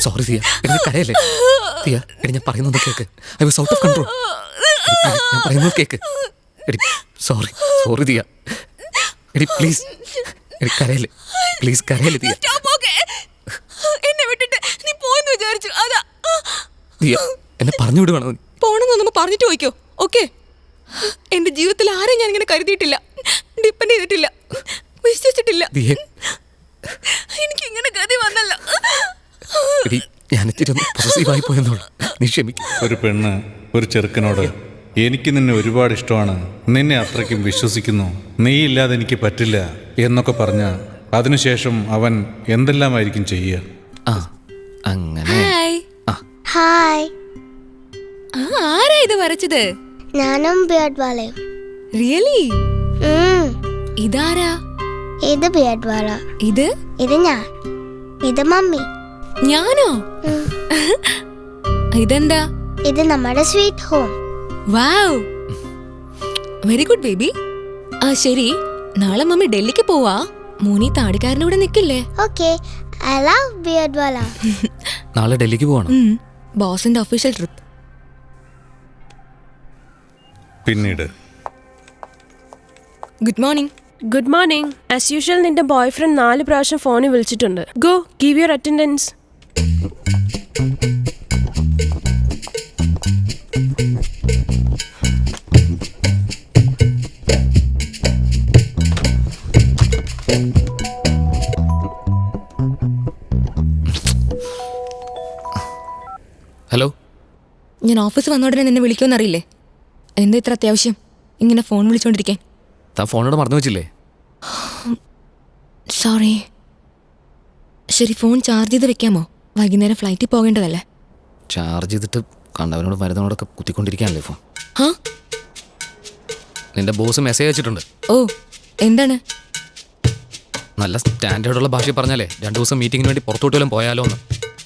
Sorry Diya, എന്നെ കരയല്ലേ ദിയ. എടി ഞാൻ പറയുന്നത് cake. I was out of control. ഞാൻ പറയുന്നത് കേക്ക്. എടി സോറി സോറി ദിയ. എടി പ്ലീസ്, എടി കരയല്ലേ പ്ലീസ്, കരയല്ലേ ദിയ. എന്നെ വിട്ടിട്ട് നീ പോയെന്ന് വിചാരിച്ചു. അതാ ദിയ, എന്നെ പറഞ്ഞു വിടുവാണോ? പോണെന്ന് നമ്മൾ പറഞ്ഞിട്ട് പോയിക്കോ. ഓക്കെ, എന്റെ ജീവിതത്തിൽ ആരെയും ഞാൻ ഇങ്ങനെ കരുതിയിട്ടില്ല, ഡിപ്പെൻഡ് ചെയ്തിട്ടില്ല, വിശ്വസിച്ചിട്ടില്ല. എനിക്ക് ഇങ്ങനെ ഗതി വന്നല്ല. ഞാനിത്തിരി പോസിറ്റീവായി പോയെന്നോളൂ, നീ ക്ഷമിക്കും. ഒരു പെണ്ണ് ഒരു ചെറുക്കനോട് എനിക്ക് നിന്നെ ഒരുപാട് ഇഷ്ടമാണ്, നിന്നെ അത്രയ്ക്കും വിശ്വസിക്കുന്നു, നീ ഇല്ലാതെ എനിക്ക് പറ്റില്ല എന്നൊക്കെ പറഞ്ഞ അതിനുശേഷം അവൻ എന്തെല്ലാമായിരിക്കും ചെയ്യുക? അങ്ങനെ ഹായ്, ആരാ ഇത് വരച്ചത്? ഞാനും ബിയർഡ് വാലയും. റിയലി? ഇതാരാ? ഇത് ബിയർഡ് വാല. ഇത് ഞാൻ. ഇത് മമ്മി. ഞാനോ? ഇതെന്താ? ഇത് നമ്മുടെ സ്വീറ്റ് ഹോം. വാവ്, വെരി ഗുഡ് ബേബി. ആ ശരി, നാളെ മമ്മി ഡൽഹിക്ക് പോവാ. മോനി താടിക്കാരൻ്റെ കൂടെ നിൽക്കില്ലേ? ഓക്കെ, ഐ ലവ് ബിയർഡ് വാല. നാളെ ഡൽഹിക്ക് പോകണം. ബോസിന്റെ ഒഫീഷ്യൽ ട്രിപ്പ്. പിന്നീട് good morning. Good morning. As usual നിന്റെ ബോയ് ഫ്രണ്ട് 4 പ്രാവശ്യം ഫോണിൽ വിളിച്ചിട്ടുണ്ട്. Go give your attendance. Hello, ഞാൻ ഓഫീസ് വന്ന ഉടനെ നിന്നെ വിളിക്കുമെന്നറിയില്ലേ? എന്താ ഇത്ര അത്യാവശ്യം ഇങ്ങനെ ഫോൺ വിളിച്ചോണ്ടിരിക്കാൻ? താൻ ഫോണോട് മറന്നു വെച്ചില്ലേ? സോറി. ശരി, ഫോൺ ചാർജ് ചെയ്ത് വെക്കാമോ? വൈകുന്നേരം ഫ്ലൈറ്റിൽ പോകേണ്ടതല്ലേ? ചാർജ് ചെയ്തിട്ട് കണ്ടവനോട് മരുന്നോടൊക്കെ കുത്തിക്കൊണ്ടിരിക്കാനല്ലേ ഫോൺ? നിന്റെ ബോസ് മെസ്സേജ് അയച്ചിട്ടുണ്ട്. ഓ, എന്താണ്? നല്ല സ്റ്റാൻഡേർഡുള്ള ഭാഷ പറഞ്ഞാലേ 2 ദിവസം മീറ്റിങ്ങിന് വേണ്ടി പുറത്തോട്ട് വല്ലതും പോയാലോ എന്ന്.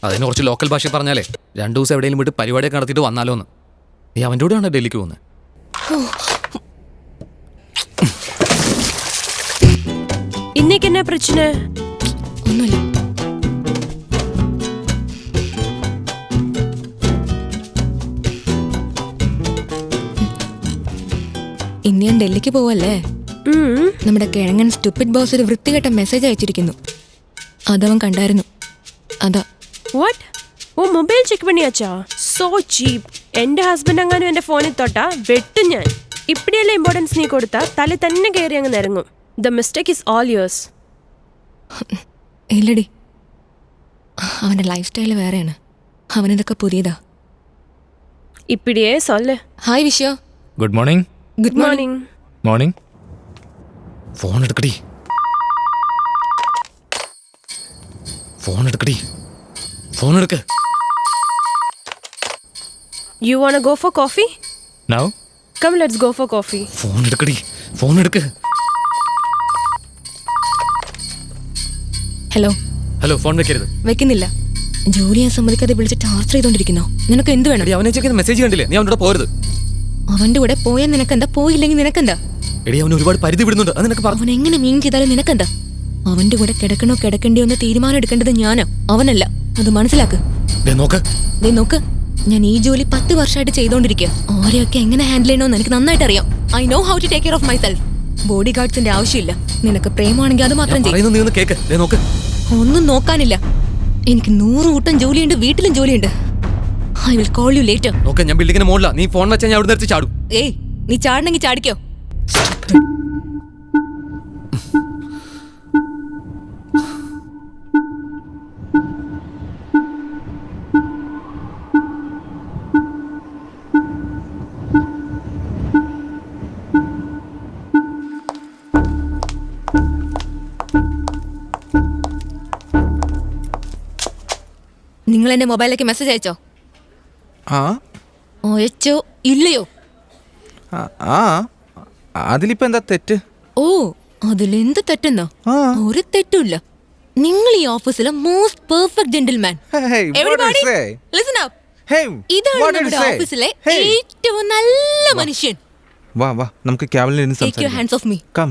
അതിന് കുറച്ച് ലോക്കൽ ഭാഷ പറഞ്ഞാലേ 2 ദിവസം എവിടെയെങ്കിലും വിട്ട് പരിപാടിയൊക്കെ നടത്തിയിട്ട് വന്നാലോ എന്ന്. നീ അവൻ്റെ കൂടെയാണ് ഡൽഹിക്ക് പോകുന്നത്? இன்னைக்கு என்ன பிரச்சனை? ഒന്നുമില്ല. ഇന്ന് ഞാൻ ഡൽഹിക്ക് പോവല്ലേ? നമ്മുടെ കിഴങ്ങൻ സ്റ്റുപ്പിഡ് ബോസ് ഒരു വൃത്തികെട്ട മെസ്സേജ് അയച്ചിരിക്കുന്നു. അതവൻ കണ്ടായിരുന്നു. അതാ. വാട്ട്? ഓ, മൊബൈൽ ചെക്ക് പണിയാച്ചാ? So cheap. എൻ്റെ ഹസ്ബൻഡ് അങ്ങാനും എൻ്റെ ഫോണിൽ തൊട്ടാ വെട്ടും ഞാൻ. ഇപ്പടിയല്ലേ ഇമ്പോർട്ടൻസ് നീ കൊടുത്താ തല തന്നെ കയറി അങ്ങ് നിരങ്ങും. The mistake is all yours. ഇല്ലടി, അവൻ്റെ ലൈഫ് സ്റ്റൈൽ വേറെയാണ്. അവനിതൊക്കെ പുതിയതാ. ഇപ്പടിയേ സൊല്ല്. Hi Vishwa. Good morning. Good morning. Morning. Phone എടുക്കടി, ഫോൺ എടുക്കടി, ഫോൺ എടുക്ക്. You wanna go for coffee? Now? Come, let's go for coffee. Phone എടുക്കടി, ഫോൺ എടുക്ക്. ഹലോ. ഹലോ, ഫോൺ വെക്കരുത്. വെക്കുന്നില്ല. ജോലി ചെയ്യാൻ സമ്മതിക്കാതെ വിളിച്ച് ടാർച്ചർ ചെയ്തോണ്ടിരിക്കുന്നോ? നിനക്ക് എന്ത് വേണം? അവനെ ചെക്കുന്ന മെസ്സേജ് കണ്ടില്ലേ? നീ അവൻ്റെ കൂടെ പോരുത്. അവന്റെ കൂടെ പോയാൽ നിനക്കെന്താ? പോയില്ലെങ്കിൽ നിനക്കെന്താ? എടി, അവന് ഒരുപാട് പരിധി വിടുന്നുണ്ട്. അത് നിനക്ക് അവൻ എങ്ങനെ മീൻ ചെയ്താലും നിനക്കെന്താ? അവന്റെ കൂടെ കിടക്കണോ കിടക്കണ്ടോ എന്ന് തീരുമാനം എടുക്കേണ്ടത് ഞാനാ, അവനല്ല. അത് മനസ്സിലാക്ക്. നോക്ക്, ഞാൻ ഈ ജോലി 10 വർഷമായിട്ട് ചെയ്തോണ്ടിരിക്കുക. ആരെയൊക്കെ എങ്ങനെ ഹാൻഡിൽ ചെയ്യണമെന്ന് എനിക്ക് നന്നായിട്ട് അറിയാം. I know how to take care of myself. Body ഗാർഡ്സിന്റെ ആവശ്യമില്ല. നിനക്ക് പ്രേമാണെങ്കിൽ അത് മാത്രം ചെയ്യും. ഒന്നും നോക്കാനില്ല. എനിക്ക് 100 കൂട്ടം ജോലിയുണ്ട്, വീട്ടിലും ജോലിയുണ്ട്. I will call you later. ഞാൻ ബിൽഡിങ്ങിന് മോളിലാ. നീ ഫോൺ വെച്ചാൽ ഞാൻ അവിടെ നിർത്തി ചാടും. ഏയ്, നീ ചാടണമെങ്കിൽ ചാടിക്കോ. നിങ്ങൾ എന്റെ മൊബൈലിലേക്ക് മെസ്സേജ് അയച്ചോ? അയച്ചോ ഇല്ലയോ? അതിലിപ്പോ എന്താ തെറ്റ്? ഓ, അതിലെന്ത് തെറ്റെന്നോ? ഒരു തെറ്റുമില്ല. നിങ്ങൾ ഈ ഓഫീസിലെ മോസ്റ്റ് പെർഫെക്റ്റ് ജെന്റിൽമാൻ. ഇതാണ് നമ്മുടെ ഓഫീസിലെ ഏറ്റവും നല്ല മനുഷ്യൻ. വാ വാ, നമുക്ക് ക്യാബിനിൽ ഇരുന്ന് സംസാരിക്കാം.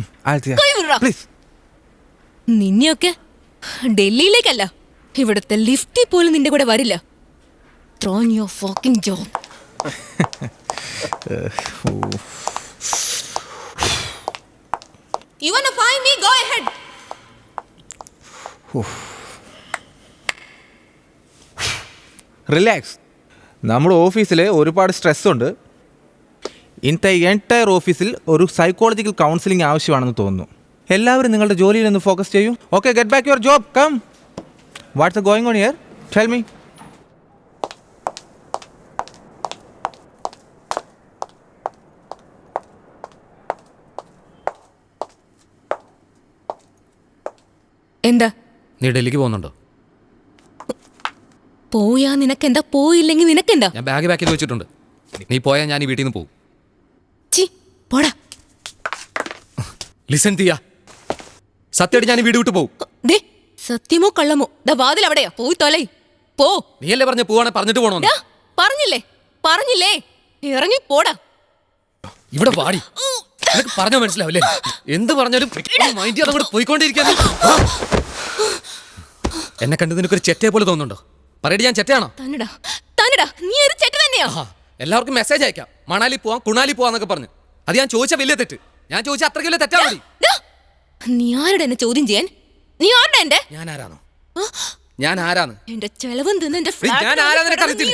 നിന്നെയൊക്കെ ഡൽഹിയിലേക്കല്ല, ഇവിടുത്തെ ലിഫ്റ്റിൽ പോലും നിന്റെ കൂടെ വരില്ല. Throw in your fucking job. You wanna find me? Go ahead. Relax. നമ്മുടെ ഓഫീസിൽ ഒരുപാട് സ്ട്രെസ് ഉണ്ട്. ഇന്നത്തെ എൻറ്റയർ ഓഫീസിൽ ഒരു സൈക്കോളജിക്കൽ കൗൺസിലിംഗ് ആവശ്യമാണെന്ന് തോന്നുന്നു. എല്ലാവരും നിങ്ങളുടെ ജോലിയിൽ നിന്ന് ഫോക്കസ് ചെയ്യൂ. Okay, get back your job. Come. What's going on here? Tell me. എന്താ? നീ ഡൽഹിക്ക് പോകുന്നുണ്ടോ? പോയാ നിനക്കെന്താ, പോയില്ലെങ്കിൽ നിനക്കെന്താ? ഞാൻ ബാഗ് പാക്ക് ചെയ്ത് വെച്ചിട്ടുണ്ട്. നീ പോയാൽ ഞാൻ ഈ വീട്ടിൽ നിന്ന് പോകും. പോടാ. ലിസൺ തീയ, സത്യമായിട്ട് ഞാൻ ഈ വീട് വിട്ടു പോകും. സത്യമോ കള്ളമോ? വാതിൽ അവിടെയാ, പോയി തൊലൈ. പോ. നീയല്ലേ പറഞ്ഞ പോവാണെ പറഞ്ഞിട്ട് പോണോ? പറഞ്ഞില്ലേ ഇറങ്ങി പോടാ. ഇവിടെ വാടി. നിനക്ക് പറഞ്ഞാൽ മനസ്സിലാവില്ലേ? എന്ത് പറഞ്ഞാലും മൈൻഡ് അതങ്ങോട്ട് പോയിക്കൊണ്ടിരിക്കാന്ന്. എന്നെ കണ്ട് നിനക്കൊരു ചെറ്റയെ പോലെ തോന്നുന്നുണ്ടോ? പറയടി, ഞാൻ ചെറ്റയാണോ? തന്നടാ, നീ ഒരു ചെറ്റ തന്നെയാ. എല്ലാവർക്കും മെസ്സേജ് അയക്കാം, മണാലി പോവാം, കുണാലി പോവാന്നൊക്കെ പറഞ്ഞു. അത് ഞാൻ ചോദിച്ച വലിയ തെറ്റ്. ഞാൻ ചോദിച്ച അത്രയ്ക്ക് വലിയ തെറ്റാ മതി. നീ ആരുടെ എന്നെ ചോദ്യം ചെയ്യാൻ? നീ ആരുടെ? എന്റെ ഞാൻ ആരാണ്? എന്റെ ചെലവും തിന്ന് എന്റെ ഞാൻ ആരാന്ന് നിനക്ക് അറിയത്തില്ല.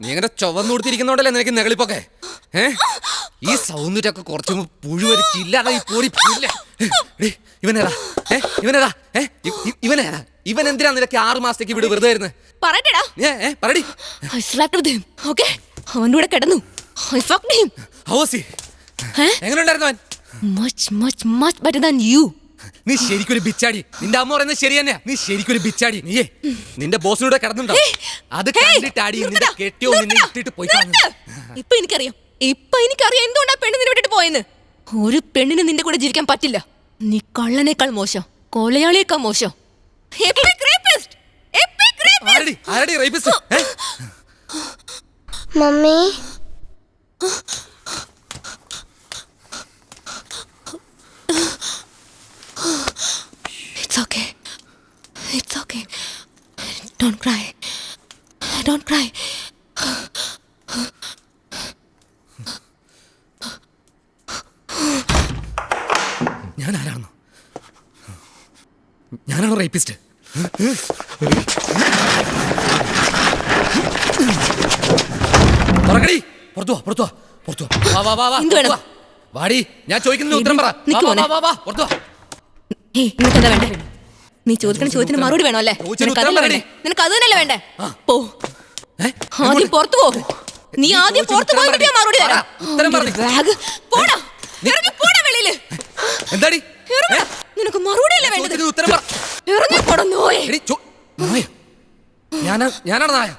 നീ അങ്ങനെ ചുവന്നു കൊടുത്തിരിക്കുന്നോണ്ടല്ലേ നിനക്ക് നെകളിപ്പൊക്കെ. ഈ സൗന്ദര്യമൊക്കെ കുറച്ചു പുഴുവരിച്ചില്ലാതെ ഇവനേതാ? ഇവൻ എന്തിനാ നിനക്ക് 6 മാസത്തേക്ക് ഇവിടെ വെറുതെ വരുന്നത്? അവന്റെ കൂടെ കിടന്നു. നീ ശരിക്കൊരു ബിച്ചാടി. നിന്റെ അമ്മ പറയുന്നത് ശരി തന്നെയാ. നീ ശരിക്കൊരു ബിച്ചാടി. നീയേ നിന്റെ ബോസിനൂടെ കിടന്നുണ്ടോ? അത് കണ്ടിട്ടാടി നിന്റെ കെട്ടിയോ നിന്നെ ഇട്ടിട്ട് പോയി. ഇപ്പൊ എനിക്കറിയാം എന്തുകൊണ്ടാ പെണ്ണ് നിന്നെ വിട്ടിട്ട് പോയെന്ന്. ഒരു പെണ്ണിന് നിന്റെ കൂടെ ജീവിക്കാൻ പറ്റില്ല. നീ കള്ളനേക്കാൾ മോശം, കൊലയാളിയേക്കാൾ മോശം. Mummy, It's okay. Don't cry. ഞാനാണോ റേപ്പിസ്റ്റ്? വാടി, ഞാൻ ചോദിക്കുന്ന ഉത്തരം പറ. നീ ചോദിക്കുന്ന ചോദ്യത്തിന് മറുപടി വേണോ അല്ലേ? നിനക്ക് അത് തന്നെയല്ലേ വേണ്ടേ? പോ, ആദ്യം പുറത്തു പോ. നീ ആദ്യം പുറത്തു പോയിട്ട് ഞാൻ മറുപടി തരാം. എന്താടി നിനക്ക് മറുപടി അല്ലേ വേണ്ടത്? ഞാനാണ് നായ.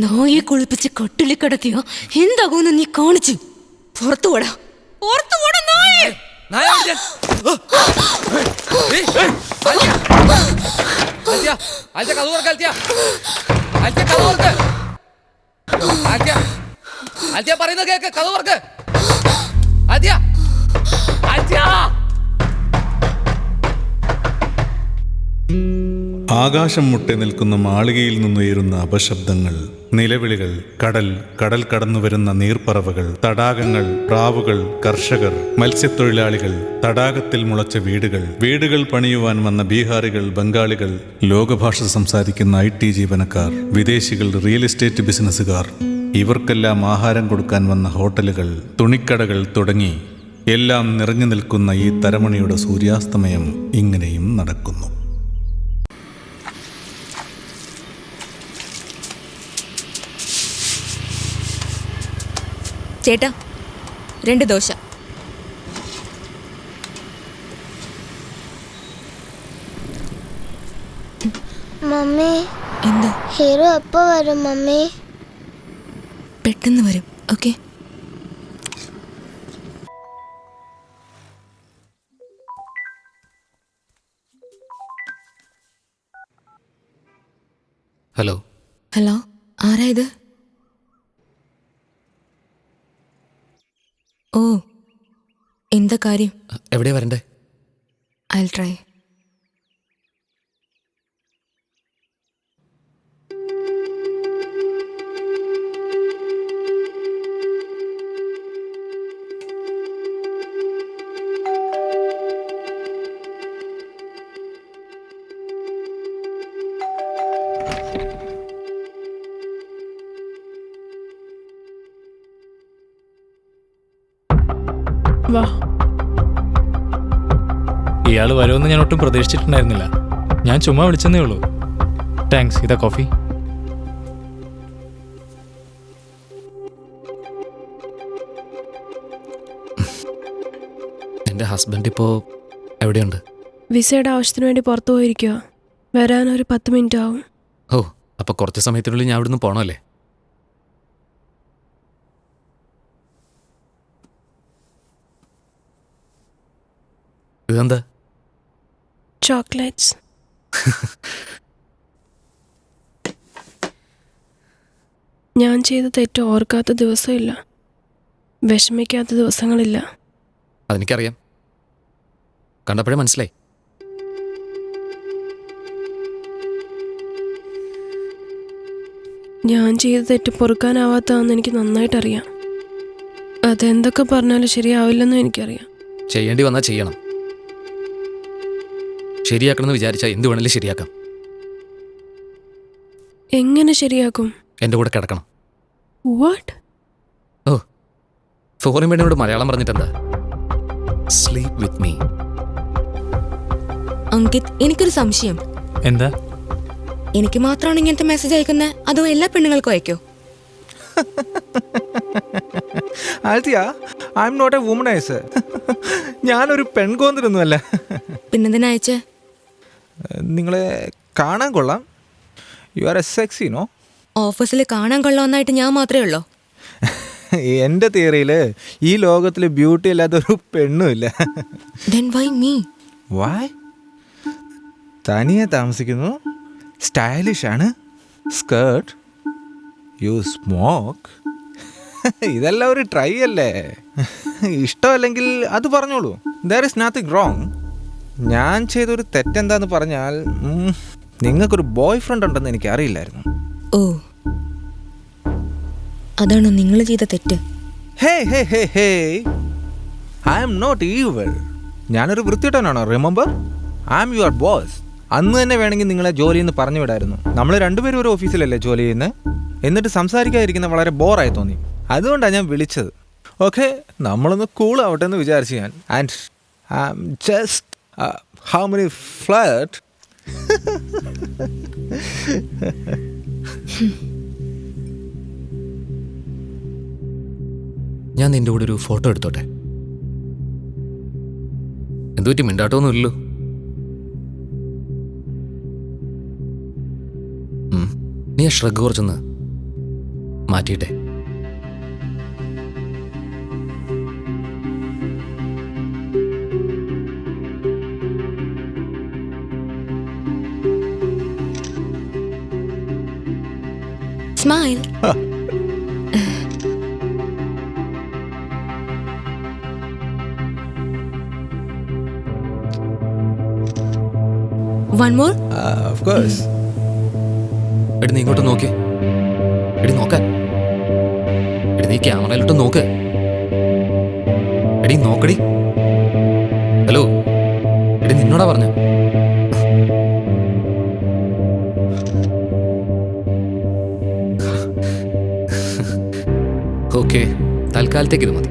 നായെ കുളിപ്പിച്ച് കട്ടിലി കിടത്തിയോ എന്താകുമെന്ന് നീ കാണിച്ചു. പുറത്തു പോടാ. പറയുന്ന കേക്ക്. കഥവർക്ക് ആകാശം മുട്ടെ നിൽക്കുന്ന മാളികയിൽ നിന്നുയരുന്ന അപശബ്ദങ്ങൾ, നിലവിളികൾ, കടൽ കടന്നു വരുന്ന നീർപ്പറവകൾ, തടാകങ്ങൾ, പ്രാവുകൾ, കർഷകർ, മത്സ്യത്തൊഴിലാളികൾ, തടാകത്തിൽ മുളച്ച വീടുകൾ പണിയുവാൻ വന്ന ബീഹാറികൾ, ബംഗാളികൾ, ലോകഭാഷ സംസാരിക്കുന്ന IT ജീവനക്കാർ, വിദേശികൾ, റിയൽ എസ്റ്റേറ്റ് ബിസിനസ്സുകാർ, ഇവർക്കെല്ലാം ആഹാരം കൊടുക്കാൻ വന്ന ഹോട്ടലുകൾ, തുണിക്കടകൾ തുടങ്ങി എല്ലാം നിറഞ്ഞു നിൽക്കുന്ന ഈ തരമണിയുടെ സൂര്യാസ്തമയം ഇങ്ങനെയും നടക്കുന്നു. ചേട്ടാ, 2 ദോശ. മമ്മി, എന്താ? ഹീറോ എപ്പോ വരും മമ്മി? പെട്ടെന്ന് വരും. ഓക്കെ. ഹലോ, ആരാ ഇത്? ഓ, എന്താ കാര്യം? എവിടെയാ വരണ്ടേ? I try. വാ. ഇയാൾ വരുമെന്ന് ഞാൻ ഒട്ടും പ്രതീക്ഷിച്ചിട്ടുണ്ടായിരുന്നില്ല. ഞാൻ ചുമ്മാ വിളിച്ചെന്നേ ഉള്ളൂ. താങ്ക്സ്. ഇതാ കോഫി. എൻ്റെ ഹസ്ബൻഡ് ഇപ്പോൾ എവിടെയുണ്ട്? വിസയുടെ ആവശ്യത്തിന് വേണ്ടി പുറത്തു പോയിരിക്കുക. വരാനൊരു 10 മിനിറ്റ് ആവും. ഓ, അപ്പോൾ കുറച്ച് സമയത്തിനുള്ളിൽ ഞാൻ ഇവിടുന്ന് പോകണമല്ലേ? ഇതെന്താ? ചോക്ലേറ്റ്സ്. ഞാൻ ചെയ്ത തെറ്റ് ഓർക്കാത്ത ദിവസമില്ല, വിഷമിക്കാത്ത ദിവസങ്ങളില്ല. അതെനിക്കറിയാം, കണ്ടപ്പോഴേ മനസ്സിലായി. ഞാൻ ചെയ്ത തെറ്റ് പൊറുക്കാനാവാത്തതാണെന്ന് എനിക്ക് നന്നായിട്ടറിയാം. അതെന്തൊക്കെ പറഞ്ഞാലും ശരിയാവില്ലെന്നും എനിക്കറിയാം. ചെയ്യേണ്ടി വന്നാൽ ചെയ്യണം. ശരിയാക്കണമെന്ന് വിചാരിച്ചാൽ എന്ത് വേണമെങ്കിലും ശരിയാക്കാം. എങ്ങനെ ശരിയാക്കും? എൻ്റെ കൂടെ കിടക്കണം. വാട്ട്? ഓ, ഫോറിൻ പെണ്ണിനോട് മലയാളം പറഞ്ഞിട്ടെന്താ? Sleep with me. അങ്കിത്, എനിക്കൊരു സംശയം. എന്താ? എനിക്ക് മാത്രമാണ് ഇങ്ങനത്തെ മെസ്സേജ് അയക്കുന്നത്, അതോ എല്ലാ പെണ്ണുങ്ങൾക്കും അയക്കോ? Althea, I'm not a womaniser. ഞാനൊരു പെൺകോന്തിരൊന്നുമല്ല. പിന്നെന്തിനാ അയച്ചേ? നിങ്ങളെ കാണാൻ കൊള്ളാം. You are a sexy, no? ഓഫീസിൽ കാണാൻ കൊള്ളാമെന്നായിട്ട് ഞാൻ മാത്രമേ ഉള്ളൂ. എൻ്റെ തിയറിയിൽ ഈ ലോകത്തിൽ ബ്യൂട്ടി ഇല്ലാത്തൊരു പെണ്ണുമില്ല. Then why me? വായ്? തനിയെ താമസിക്കുന്നു, സ്റ്റൈലിഷ് ആണ്, സ്കേർട്ട്, യു സ്മോക്ക്. ഇതെല്ലാം ഒരു ട്രൈ അല്ലേ? ഇഷ്ടമല്ലെങ്കിൽ അത് പറഞ്ഞോളൂ. There is nothing wrong. ഞാൻ ചെയ്തൊരു തെറ്റെന്താന്ന് പറഞ്ഞാൽ, നിങ്ങൾക്കൊരു ബോയ് ഫ്രണ്ട് ഉണ്ടെന്ന് എനിക്ക് അറിയില്ലായിരുന്നു. ഓ, അതാണോ നിങ്ങൾ ചെയ്ത തെറ്റ്? Hey hey hey hey, I'm not evil. ഞാനൊരു വൃത്തിയിട്ടവനാണോ? Remember, I'm your boss. അന്ന് തന്നെ വേണമെങ്കിൽ നിങ്ങളെ ജോലിയിൽ നിന്ന് പറഞ്ഞു വിടായിരുന്നു. നമ്മൾ രണ്ടുപേരും ഒരു ഓഫീസിലല്ലേ ജോലി ചെയ്യുന്നത്. എന്നിട്ട് സംസാരിക്കാതിരിക്കുന്ന വളരെ ബോറായി തോന്നി. അതുകൊണ്ടാണ് ഞാൻ വിളിച്ചത്. ഓക്കെ, നമ്മളൊന്ന് കൂളാവട്ടെ എന്ന് വിചാരിച്ചു ഞാൻ. And I am just how many flirt. ഞാൻ നിൻ്റെ കൂടെ ഒരു ഫോട്ടോ എടുത്തോട്ടെ? എന്തുപറ്റി, മിണ്ടാട്ടമൊന്നുമില്ലല്ലോ? നീ ആ ശ്രദ്ധ കുറച്ചൊന്ന് മാറ്റിയിട്ടെ. Smile. One more? Of course. എടി, നീ ഇങ്ങോട്ട് നോക്കി. എടി, നോക്കാൻ. എടി, നീ ക്യാമറയിലോട്ട് നോക്ക്. എടി, നോക്കടി. ഹലോ, എടി, നിന്നോടാ പറഞ്ഞ. ഓക്കെ, തൽക്കാലത്തേക്ക് ഇത് മതി.